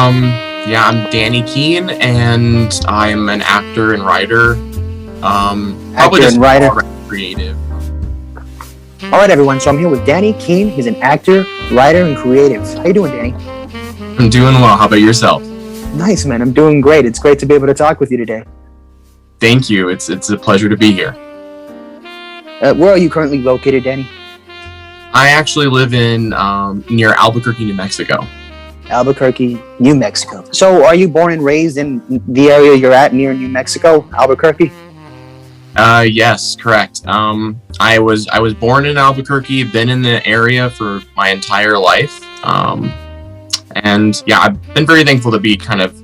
Yeah, I'm Danny Kuehn, and I'm an actor and writer. Probably Actor just and writer. creative. All right, everyone. So I'm here with Danny Kuehn. He's an actor, writer, and creative. How you doing, Danny? I'm doing well. How about yourself? Nice, man. I'm doing great. It's great to be able to talk with you today. Thank you. It's a pleasure to be here. Where are you currently located, Danny? I actually live in near Albuquerque, New Mexico. Albuquerque, New Mexico. So are you born and raised in the area you're at near New Mexico, Albuquerque? Yes, correct. I was born in Albuquerque, been in the area for my entire life. And yeah, I've been very thankful to be kind of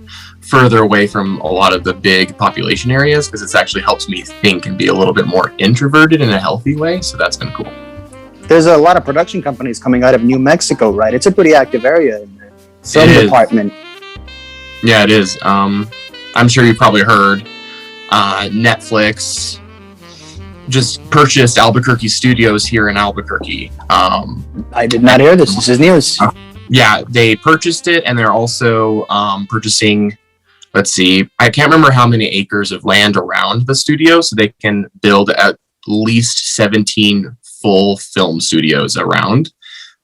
further away from a lot of the big population areas because it's actually helps me think and be a little bit more introverted in a healthy way. So that's been cool. There's a lot of production companies coming out of New Mexico, right? It's a pretty active area in the film department. Yeah, it is. I'm sure you've probably heard Netflix just purchased Albuquerque Studios here in Albuquerque. I did not hear this. This is news. Yeah, they purchased it, and they're also purchasing, let's see, I can't remember how many acres of land around the studio, so they can build at least 17 full film studios around.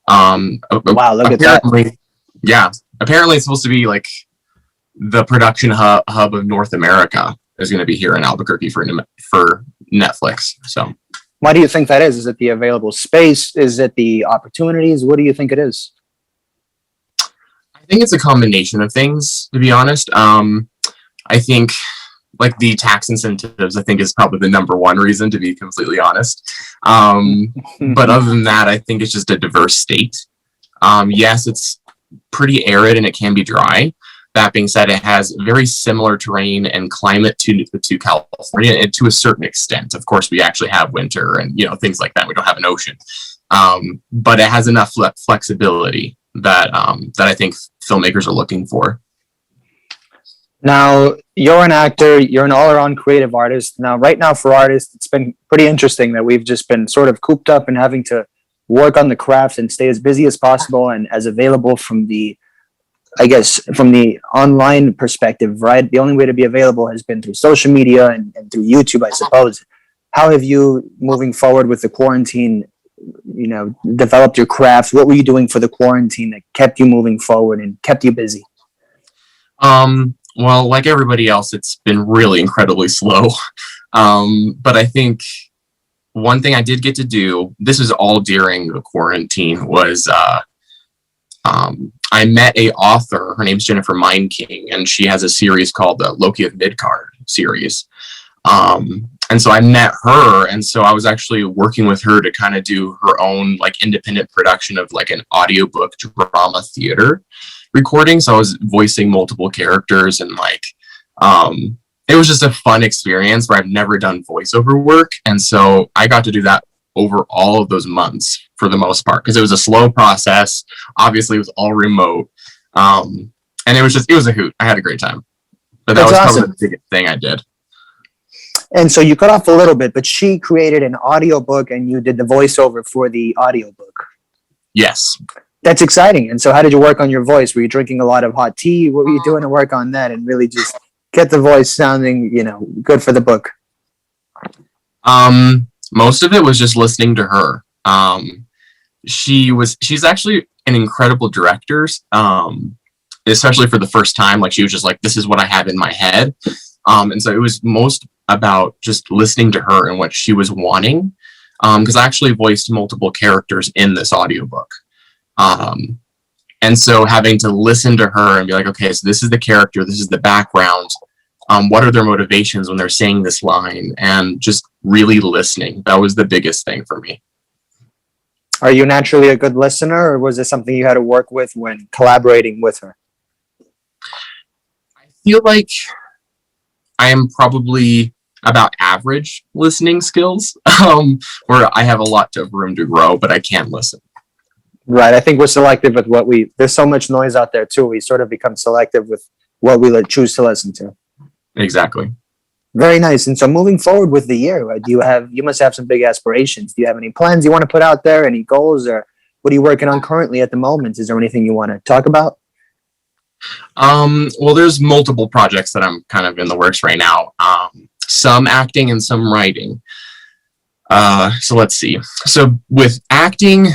Wow, look at that. Yeah, apparently it's supposed to be like the production hub of North America is going to be here in Albuquerque for Netflix. So, why do you think that is? Is it the available space? Is it the opportunities? What do you think it is? I think it's a combination of things, to be honest. I think like the tax incentives, I think is probably the number one reason, to be completely honest. But other than that, I think it's just a diverse state. Yes, it's pretty arid and it can be dry. That being said, it has very similar terrain and climate to California, and to a certain extent. Of course, we actually have winter and things like that. We don't have an ocean, but it has enough flexibility that I think filmmakers are looking for. Now, you're an actor, you're an all-around creative artist. Now, right now for artists, it's been pretty interesting that we've just been sort of cooped up and having to work on the crafts and stay as busy as possible and as available from the online perspective, right? The only way to be available has been through social media and through YouTube, I suppose. How have you, moving forward with the quarantine, developed your crafts? What were you doing for the quarantine that kept you moving forward and kept you busy? Well, like everybody else, it's been really incredibly slow. But I think one thing I did get to do, this was all during the quarantine, was I met a author. Her name's Jennifer Mindking, and she has a series called the Loki of Midgard series. And so I met her, and so I was actually working with her to kind of do her own like independent production of like an audiobook drama theater recording. So I was voicing multiple characters, and it was just a fun experience where I've never done voiceover work. And so I got to do that over all of those months for the most part, because it was a slow process. Obviously, it was all remote. And it was a hoot. I had a great time. But that was awesome. Probably the biggest thing I did. And so you cut off a little bit, but she created an audiobook and you did the voiceover for the audiobook. Yes. That's exciting. And so how did you work on your voice? Were you drinking a lot of hot tea? What were you doing to work on that and really just get the voice sounding, good for the book? Most of it was just listening to her. She's actually an incredible director, especially for the first time. Like, she was just like, this is what I have in my head. And so it was most about just listening to her and what she was wanting. Because I actually voiced multiple characters in this audiobook. And so having to listen to her and be like, okay, so this is the character, this is the background. What are their motivations when they're saying this line? And just really listening. That was the biggest thing for me. Are you naturally a good listener, or was it something you had to work with when collaborating with her? I feel like I am probably about average listening skills, where I have a lot of room to grow, but I can't listen. Right. I think we're selective with there's so much noise out there too. We sort of become selective with what we choose to listen to. Exactly. Very nice. And so moving forward with the year, you must have some big aspirations. Do you have any plans you want to put out there? Any goals, or what are you working on currently at the moment? Is there anything you want to talk about? Well, there's multiple projects that I'm kind of in the works right now. Some acting and some writing. So let's see. So with acting,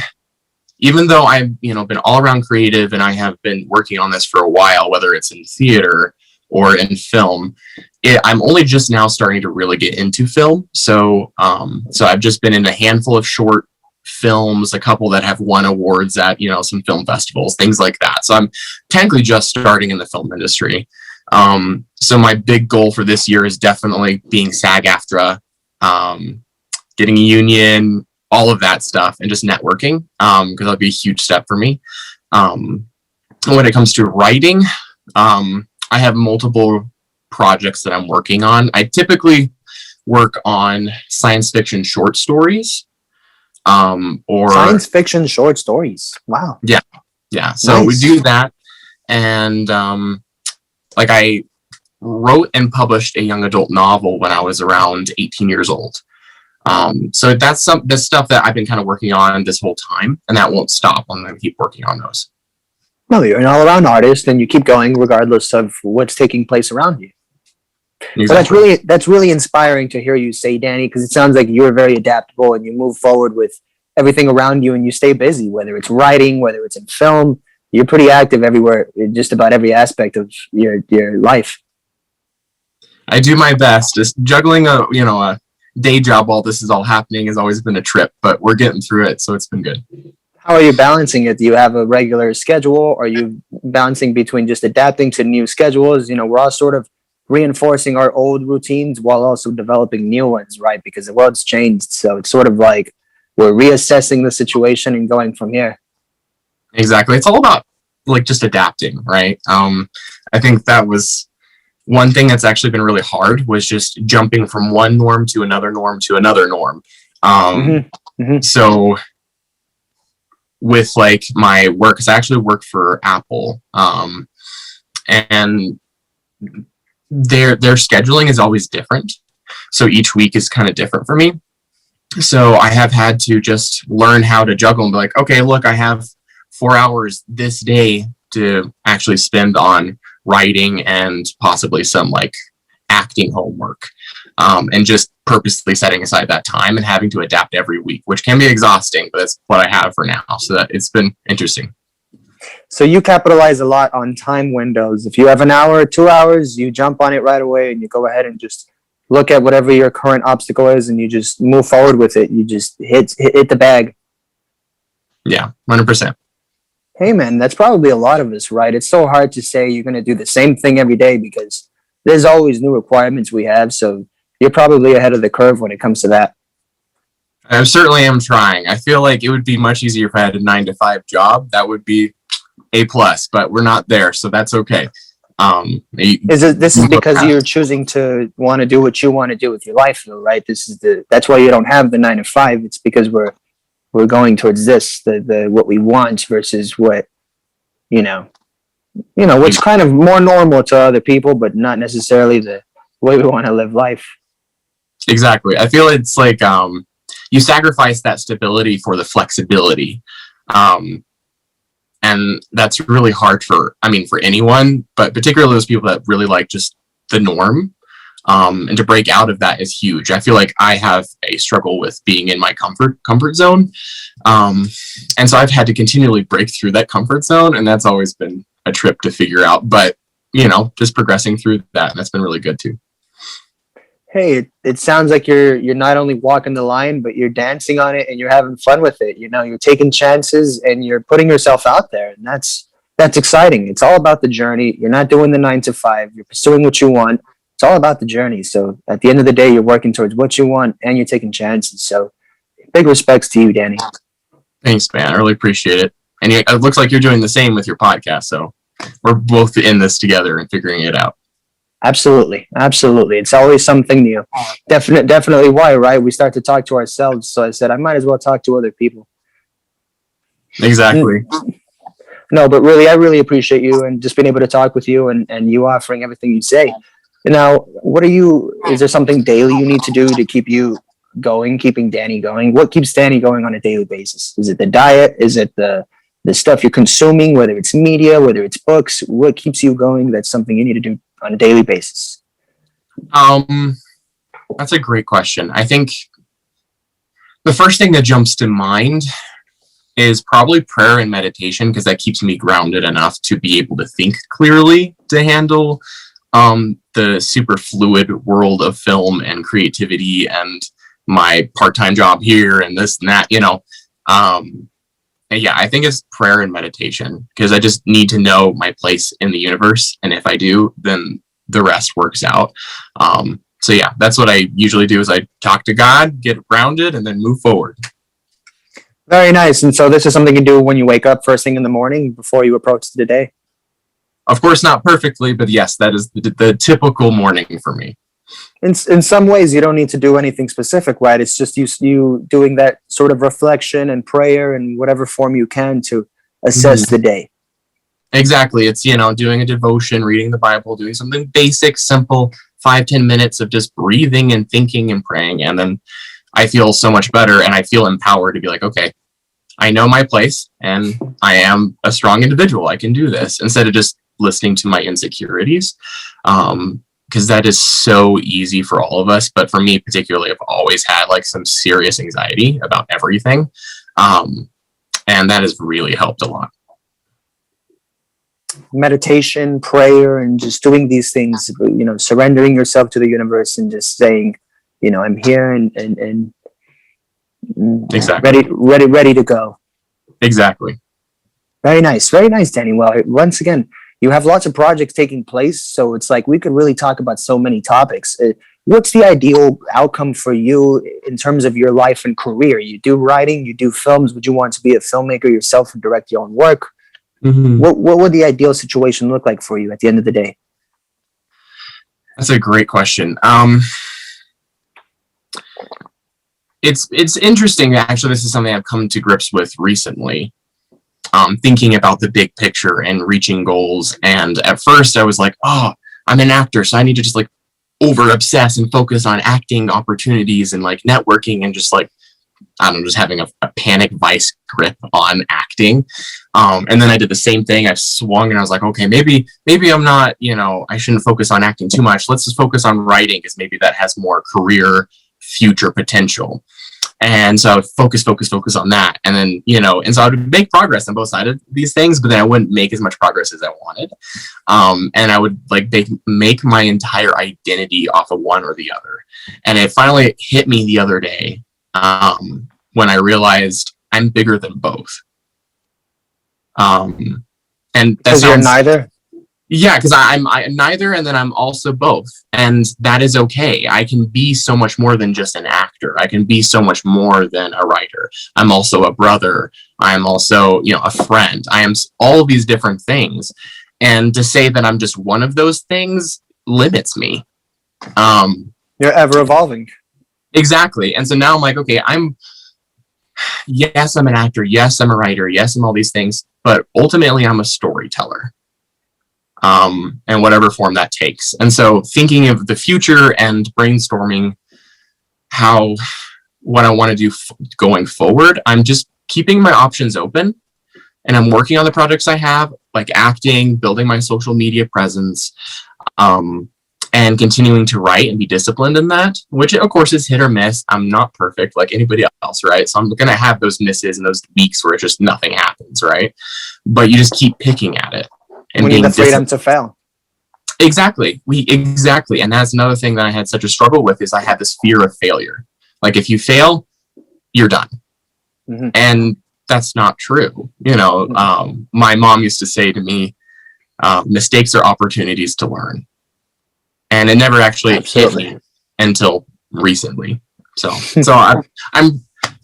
even though I've been all around creative and I have been working on this for a while, whether it's in theater or in film, I'm only just now starting to really get into film. So I've just been in a handful of short films, a couple that have won awards at some film festivals, things like that. So I'm technically just starting in the film industry. So my big goal for this year is definitely being SAG-AFTRA, getting a union, all of that stuff, and just networking, because that'll be a huge step for me. When it comes to writing, I have multiple projects that I'm working on. I typically work on science fiction short stories, or Science fiction short stories. Wow. yeah. So Nice. we do that, and like I wrote and published a young adult novel when I was around 18 years old. So that's the stuff that I've been kind of working on this whole time, and that won't stop. I'm going to keep working on those. No, you're an all-around artist, and you keep going regardless of what's taking place around you. Exactly. Well, that's really inspiring to hear you say, Danny, because it sounds like you're very adaptable and you move forward with everything around you and you stay busy, whether it's writing, whether it's in film. You're pretty active everywhere, in just about every aspect of your life. I do my best. Just juggling a day job while this is all happening has always been a trip, but we're getting through it, so it's been good. How are you balancing it? Do you have a regular schedule? Are you balancing between just adapting to new schedules? We're all sort of reinforcing our old routines while also developing new ones, right? Because the world's changed. So it's sort of like we're reassessing the situation and going from here. Exactly. It's all about like just adapting, right? I think that was one thing that's actually been really hard, was just jumping from one norm to another norm to another norm. So with like my work, because I actually work for Apple, and their scheduling is always different. So each week is kind of different for me. So I have had to just learn how to juggle and be like, okay, look, I have 4 hours this day to actually spend on writing and possibly some like acting homework, and just purposely setting aside that time and having to adapt every week, which can be exhausting, but that's what I have for now. So that it's been interesting. So you capitalize a lot on time windows. If you have an hour or 2 hours, you jump on it right away and you go ahead and just look at whatever your current obstacle is and you just move forward with it. You just hit the bag. Yeah, 100%. Hey man, that's probably a lot of us, right? It's so hard to say you're going to do the same thing every day because there's always new requirements we have. So you're probably ahead of the curve when it comes to that. I certainly am trying. I feel like it would be much easier if I had a 9-to-5 job. That would be A+, but we're not there, so that's okay. This is because you're choosing to want to do what you want to do with your life, though, right? That's why you don't have the 9 to 5. It's because we're going towards this, the what we want versus what what's kind of more normal to other people, but not necessarily the way we want to live life. Exactly. I feel it's like you sacrifice that stability for the flexibility. And that's really hard for anyone, but particularly those people that really like just the norm. And to break out of that is huge. I feel like I have a struggle with being in my comfort zone. And so I've had to continually break through that comfort zone, and that's always been a trip to figure out, but just progressing through that, and that's been really good too. Hey, it sounds like you're not only walking the line, but you're dancing on it and you're having fun with it. You're taking chances and you're putting yourself out there, and that's exciting. It's all about the journey. You're not doing the 9 to 5. You're pursuing what you want. It's all about the journey. So at the end of the day, you're working towards what you want and you're taking chances. So big respects to you, Danny. Thanks, man. I really appreciate it. And it looks like you're doing the same with your podcast. So we're both in this together and figuring it out. Absolutely. It's always something new. Definitely why, right? We start to talk to ourselves. So I said, I might as well talk to other people. Exactly. No, but really, I really appreciate you and just being able to talk with you and you offering everything you say. Now, is there something daily you need to do to keep you going, keeping Danny going? What keeps Danny going on a daily basis? Is it the diet? Is it the the stuff you're consuming, whether it's media, whether it's books, what keeps you going? That's something you need to do on a daily basis. That's a great question. I think the first thing that jumps to mind is probably prayer and meditation, because that keeps me grounded enough to be able to think clearly to handle the super fluid world of film and creativity and my part-time job here and this and that, and yeah, I think it's prayer and meditation, because I just need to know my place in the universe, and if I do, then the rest works out. So yeah, that's what I usually do, is I talk to God, get grounded, and then move forward. Very nice. And so this is something you do when you wake up first thing in the morning before you approach the day? Of course, not perfectly, but yes, that is the typical morning for me. In some ways, you don't need to do anything specific, right? It's just you doing that sort of reflection and prayer in whatever form you can to assess the day. Exactly. It's, doing a devotion, reading the Bible, doing something basic, simple, 5-10 minutes of just breathing and thinking and praying. And then I feel so much better, and I feel empowered to be like, okay, I know my place and I am a strong individual. I can do this, instead of just listening to my insecurities. Because that is so easy for all of us. But for me particularly, I've always had like some serious anxiety about everything. And that has really helped a lot. Meditation, prayer, and just doing these things, surrendering yourself to the universe and just saying, I'm here and exactly. ready to go. Exactly. Very nice, Danny. Well, once again, you have lots of projects taking place, so it's like we could really talk about so many topics. What's the ideal outcome for you in terms of your life and career? You do writing, you do films. Would you want to be a filmmaker yourself and direct your own work? Mm-hmm. What would the ideal situation look like for you at the end of the day? That's a great question. It's interesting. Actually, this is something I've come to grips with recently. Thinking about the big picture and reaching goals. And at first I was like, oh, I'm an actor, so I need to just like over obsess and focus on acting opportunities and like networking and just like, I don't know, just having a panic vice grip on acting. And then I did the same thing. I swung and I was like, okay, maybe I'm not, I shouldn't focus on acting too much. Let's just focus on writing, because maybe that has more career future potential. And so I would focus on that. And then, and so I would make progress on both sides of these things, but then I wouldn't make as much progress as I wanted. And I would like make my entire identity off of one or the other. And it finally hit me the other day when I realized I'm bigger than both. And that you're neither? Yeah, because I'm neither, and then I'm also both. And that is okay. I can be so much more than just an actor. I can be so much more than a writer. I'm also a brother. I'm also, a friend. I am all of these different things. And to say that I'm just one of those things limits me. You're ever evolving. Exactly. And so now I'm like, okay, yes, I'm an actor. Yes, I'm a writer. Yes, I'm all these things. But ultimately, I'm a storyteller. And whatever form that takes. And so thinking of the future and brainstorming what I want to do going forward, I'm just keeping my options open, and I'm working on the projects I have, like acting, building my social media presence, and continuing to write and be disciplined in that, which of course is hit or miss. I'm not perfect like anybody else, right? So I'm going to have those misses and those weeks where just nothing happens, right? But you just keep picking at it. And we need the freedom to fail. Exactly. And that's another thing that I had such a struggle with, is I had this fear of failure. Like if you fail, you're done. Mm-hmm. And that's not true. My mom used to say to me, mistakes are opportunities to learn. And it never actually hit me until recently. So I'm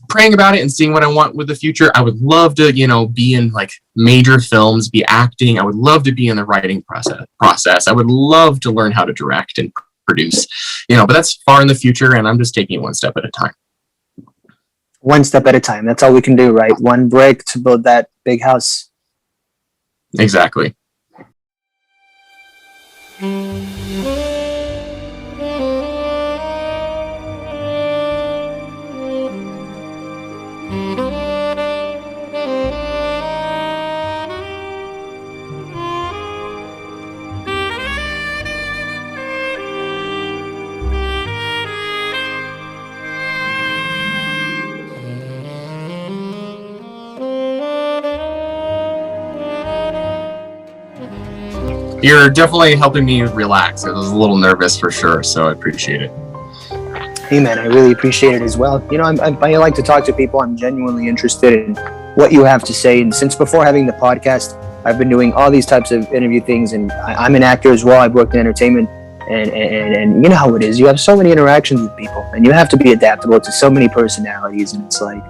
praying about it and seeing what I want with the future. I would love to, be in like major films, be acting. I would love to be in the writing process. I would love to learn how to direct and produce, but that's far in the future, and I'm just taking it one step at a time. One step at a time. That's all we can do, right? One brick to build that big house. Exactly. You're definitely helping me relax. I was a little nervous for sure, so I appreciate it. Hey man, I really appreciate it as well. You know, I like to talk to people. I'm genuinely interested in what you have to say. And since before having the podcast, I've been doing all these types of interview things, and I'm an actor as well. I've worked in entertainment, and you know how it is. You have so many interactions with people, and you have to be adaptable to so many personalities. And it's like,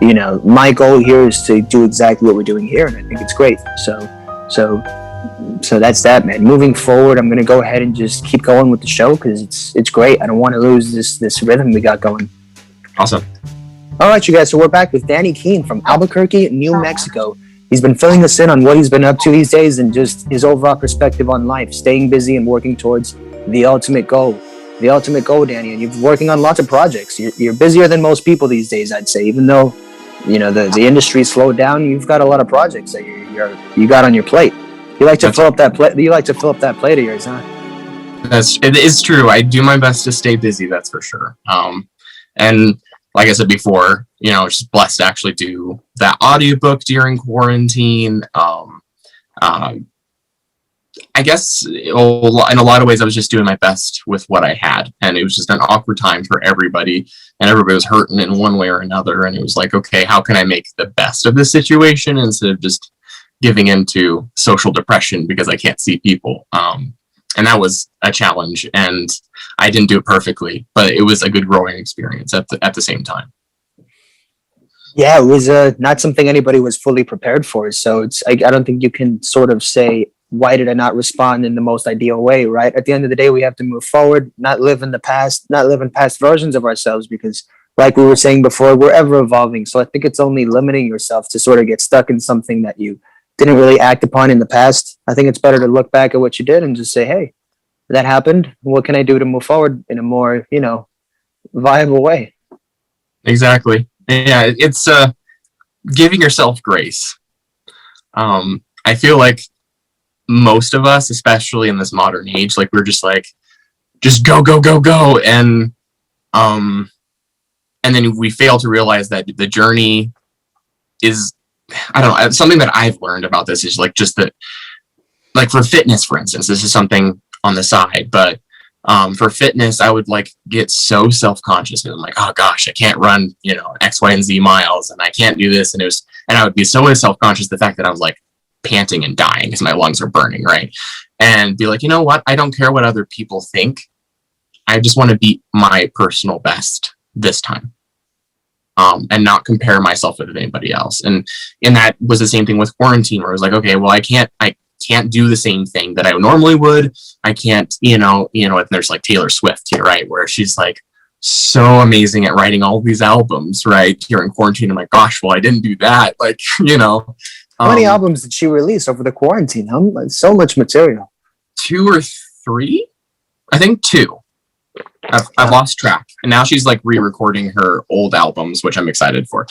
you know, my goal here is to do exactly what we're doing here, and I think it's great. So that's that, man. Moving forward, I'm gonna go ahead and just keep going with the show because it's great. I don't want to lose this rhythm we got going. Awesome. All right, you guys. So we're back with Danny Kuehn from Albuquerque, New Mexico. He's been filling us in on what he's been up to these days and just his overall perspective on life, staying busy and working towards the ultimate goal. The ultimate goal, Danny. And you're working on lots of projects. You're busier than most people these days, I'd say. Even though, you know, the industry slowed down, you've got a lot of projects that you got on your plate. You like to fill up that plate. You like to fill up that plate of yours, huh? It is true. I do my best to stay busy. That's for sure. And like I said before, you know, just blessed to actually do that audiobook during quarantine. I guess in a lot of ways, I was just doing my best with what I had, and it was just an awkward time for everybody, and everybody was hurting in one way or another. And it was like, okay, how can I make the best of this situation instead of just giving into social depression because I can't see people? And that was a challenge, and I didn't do it perfectly, but it was a good growing experience at the same time. Yeah, it was not something anybody was fully prepared for. So I don't think you can sort of say, why did I not respond in the most ideal way, right? At the end of the day, we have to move forward, not live in the past, not live in past versions of ourselves, because like we were saying before, we're ever evolving. So I think it's only limiting yourself to sort of get stuck in something that you didn't really act upon in the past. I think it's better to look back at what you did and just say, hey, that happened. What can I do to move forward in a more, you know, viable way? Exactly. Yeah, it's giving yourself grace. I feel like most of us, especially in this modern age, like we're just like, just go, go, go, go. And then we fail to realize that the journey is, I don't know, something that I've learned about this is like just that, like for fitness, for instance, this is something on the side, but for fitness, I would like get so self-conscious and I'm like, oh gosh, I can't run, you know, X, Y, and Z miles, and I can't do this. And I would be so self-conscious, the fact that I was like panting and dying because my lungs are burning, right? And be like, you know what? I don't care what other people think. I just want to beat my personal best this time. And not compare myself with anybody else. And that was the same thing with quarantine, where I was like, okay, well, I can't do the same thing that I normally would. I can't, you know, there's like Taylor Swift here, right? Where she's like so amazing at writing all these albums, right? During quarantine. I'm like, gosh, well, I didn't do that. Like, you know. How many albums did she release over the quarantine? So much material. 2 or 3? I think 2. I've lost track. And now she's like re-recording her old albums, which I'm excited for.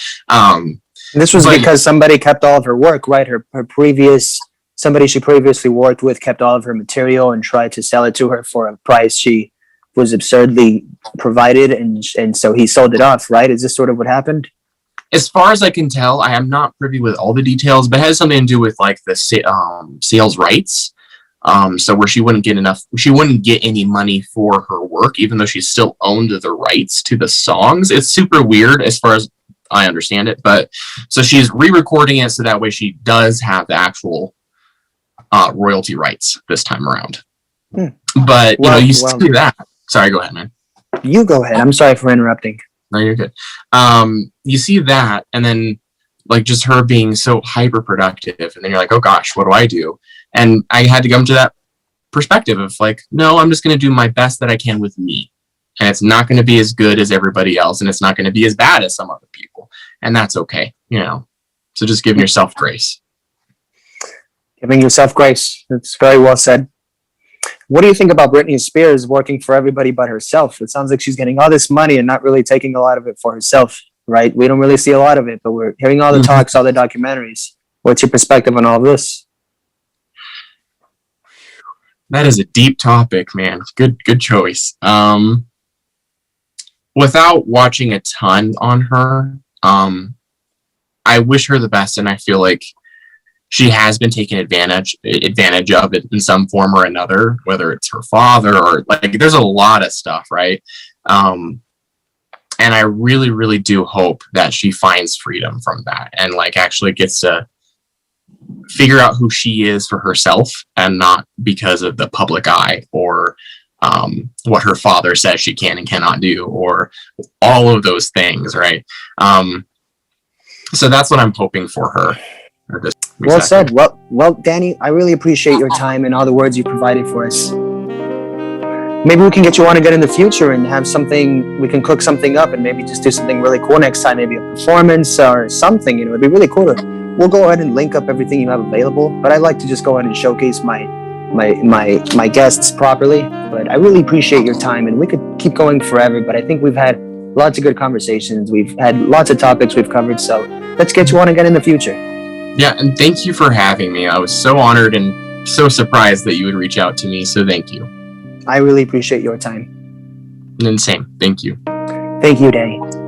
This was because somebody kept all of her work, right? Her previous, somebody she previously worked with kept all of her material and tried to sell it to her for a price she was absurdly provided. And so he sold it off, right? Is this sort of what happened? As far as I can tell, I am not privy with all the details, but it has something to do with like the sales rights. So where she wouldn't get any money for her work, even though she still owned the rights to the songs. It's super weird as far as I understand it, but so she's re-recording it so that way she does have the actual royalty rights this time around. But you see that. Sorry, go ahead, man. You go ahead. I'm sorry for interrupting. No, you're good. You see that, and then like just her being so hyper productive, and then you're like, oh gosh, what do I do? And I had to come to that perspective of like, no, I'm just going to do my best that I can with me. And it's not going to be as good as everybody else. And it's not going to be as bad as some other people. And that's okay, you know. So just giving yourself grace. Giving yourself grace. That's very well said. What do you think about Britney Spears working for everybody but herself? It sounds like she's getting all this money and not really taking a lot of it for herself, right? We don't really see a lot of it, but we're hearing all the talks, all the documentaries. What's your perspective on all this? That is a deep topic, man. Good choice. Without watching a ton on her, I wish her the best, and I feel like she has been taken advantage of it in some form or another, whether it's her father or like, there's a lot of stuff, right? And I really, really do hope that she finds freedom from that and like actually gets to figure out who she is for herself and not because of the public eye or what her father says she can and cannot do or all of those things, right? So that's what I'm hoping for her. Well said. Well, Danny, I really appreciate your time and all the words you provided for us. Maybe we can get you on again in the future and have something, we can cook something up and maybe just do something really cool next time, maybe a performance or something, you know, it'd be really cool. We'll go ahead and link up everything you have available, but I'd like to just go ahead and showcase my guests properly. But I really appreciate your time, and we could keep going forever, but I think we've had lots of good conversations. We've had lots of topics we've covered, so let's get you on again in the future. Yeah, and thank you for having me. I was so honored and so surprised that you would reach out to me, so thank you. I really appreciate your time. And same. Thank you. Thank you, Danny.